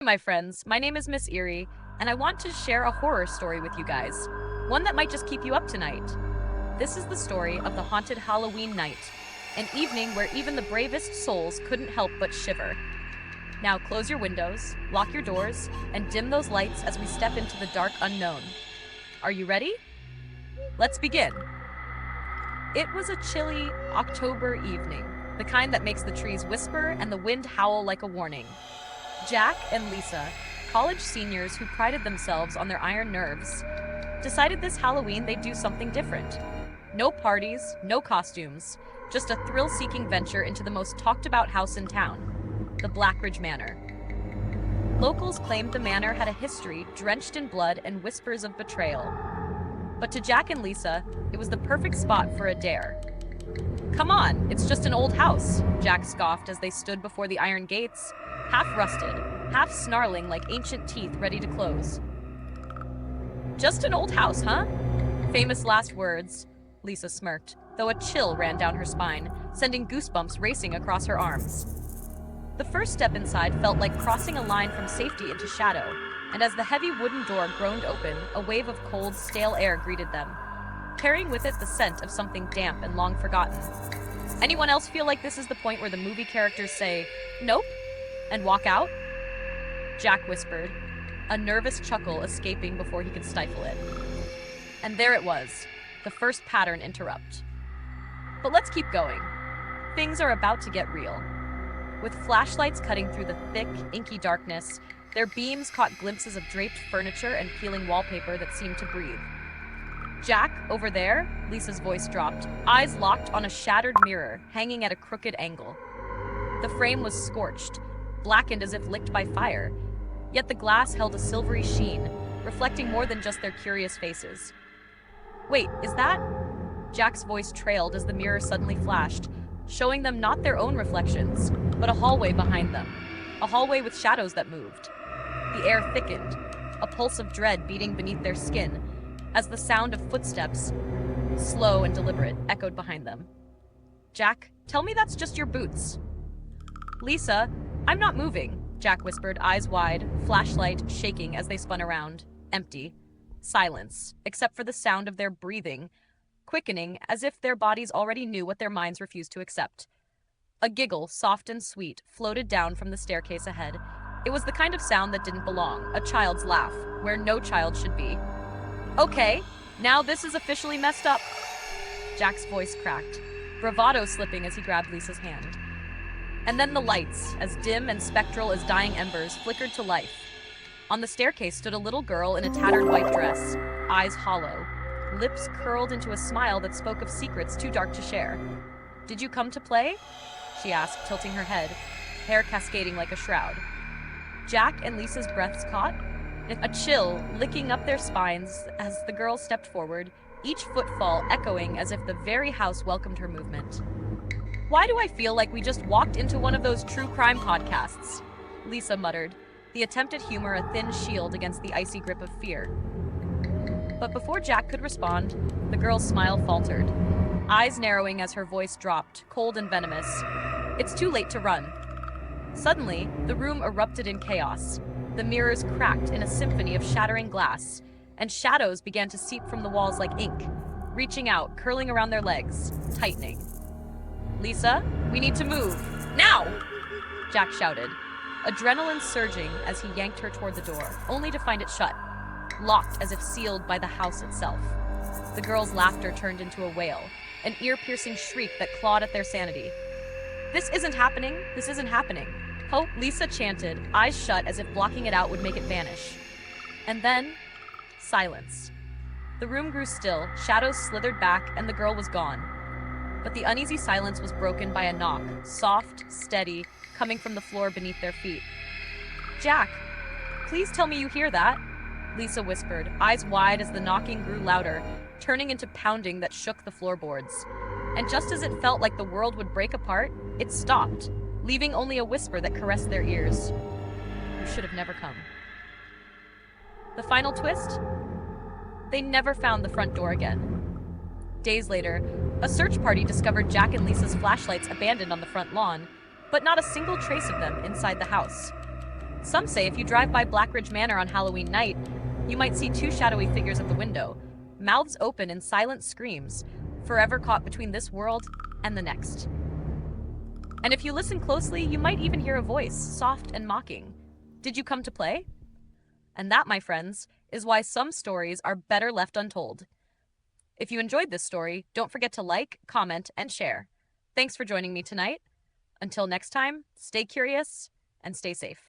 My friends, my name is Miss Eerie, and I want to share a horror story with you guys. One that might just keep you up tonight. This is the story of the haunted Halloween night, an evening where even the bravest souls couldn't help but shiver. Now close your windows, lock your doors, and dim those lights as we step into the dark unknown. Are you ready? Let's begin. It was a chilly October evening, the kind that makes the trees whisper and the wind howl like a warning. Jack and Lisa, college seniors who prided themselves on their iron nerves, decided this Halloween they'd do something different. No parties, no costumes, just a thrill-seeking venture into the most talked-about house in town, the Blackridge Manor. Locals claimed the manor had a history drenched in blood and whispers of betrayal. But to Jack and Lisa, it was the perfect spot for a dare. "Come on, it's just an old house," Jack scoffed as they stood before the iron gates, half rusted, half snarling like ancient teeth ready to close. "Just an old house, huh?" Famous last words, Lisa smirked, though a chill ran down her spine, sending goosebumps racing across her arms. The first step inside felt like crossing a line from safety into shadow, and as the heavy wooden door groaned open, a wave of cold, stale air greeted them, carrying with it the scent of something damp and long forgotten. Anyone else feel like this is the point where the movie characters say, "Nope," and walk out? Jack whispered, a nervous chuckle escaping before he could stifle it. And there it was, the first pattern interrupt. But let's keep going. Things are about to get real. With flashlights cutting through the thick, inky darkness, their beams caught glimpses of draped furniture and peeling wallpaper that seemed to breathe. "Jack, over there," Lisa's voice dropped, eyes locked on a shattered mirror hanging at a crooked angle. The frame was scorched, blackened as if licked by fire, yet the glass held a silvery sheen, reflecting more than just their curious faces. "Wait, is that?" Jack's voice trailed as the mirror suddenly flashed, showing them not their own reflections, but a hallway behind them, a hallway with shadows that moved. The air thickened, a pulse of dread beating beneath their skin, as the sound of footsteps, slow and deliberate, echoed behind them. "Jack, tell me that's just your boots." "Lisa, I'm not moving," Jack whispered, eyes wide, flashlight shaking as they spun around. Empty. Silence, except for the sound of their breathing, quickening as if their bodies already knew what their minds refused to accept. A giggle, soft and sweet, floated down from the staircase ahead. It was the kind of sound that didn't belong, a child's laugh, where no child should be. "Okay, now this is officially messed up." Jack's voice cracked, bravado slipping as he grabbed Lisa's hand. And then the lights, as dim and spectral as dying embers, flickered to life. On the staircase stood a little girl in a tattered white dress, eyes hollow, lips curled into a smile that spoke of secrets too dark to share. "Did you come to play?" she asked, tilting her head, hair cascading like a shroud. Jack and Lisa's breaths caught, a chill licking up their spines as the girl stepped forward, each footfall echoing as if the very house welcomed her movement. "Why do I feel like we just walked into one of those true crime podcasts?" Lisa muttered, the attempt at humor a thin shield against the icy grip of fear. But before Jack could respond, the girl's smile faltered, eyes narrowing as her voice dropped, cold and venomous. "It's too late to run." Suddenly, the room erupted in chaos. The mirrors cracked in a symphony of shattering glass, and shadows began to seep from the walls like ink, reaching out, curling around their legs, tightening. "Lisa, we need to move. Now!" Jack shouted, adrenaline surging as he yanked her toward the door, only to find it shut, locked as if sealed by the house itself. The girl's laughter turned into a wail, an ear-piercing shriek that clawed at their sanity. "This isn't happening. This isn't happening." "Hope," Lisa chanted, eyes shut as if blocking it out would make it vanish. And then, silence. The room grew still, shadows slithered back, and the girl was gone. But the uneasy silence was broken by a knock, soft, steady, coming from the floor beneath their feet. "Jack, please tell me you hear that," Lisa whispered, eyes wide as the knocking grew louder, turning into pounding that shook the floorboards. And just as it felt like the world would break apart, it stopped, leaving only a whisper that caressed their ears. "You should have never come." The final twist? They never found the front door again. Days later, a search party discovered Jack and Lisa's flashlights abandoned on the front lawn, but not a single trace of them inside the house. Some say if you drive by Blackridge Manor on Halloween night, you might see two shadowy figures at the window, mouths open in silent screams, forever caught between this world and the next. And if you listen closely, you might even hear a voice, soft and mocking. Did you come to play? And that, my friends, is why some stories are better left untold. If you enjoyed this story, don't forget to like, comment, and share. Thanks for joining me tonight. Until next time, stay curious and stay safe.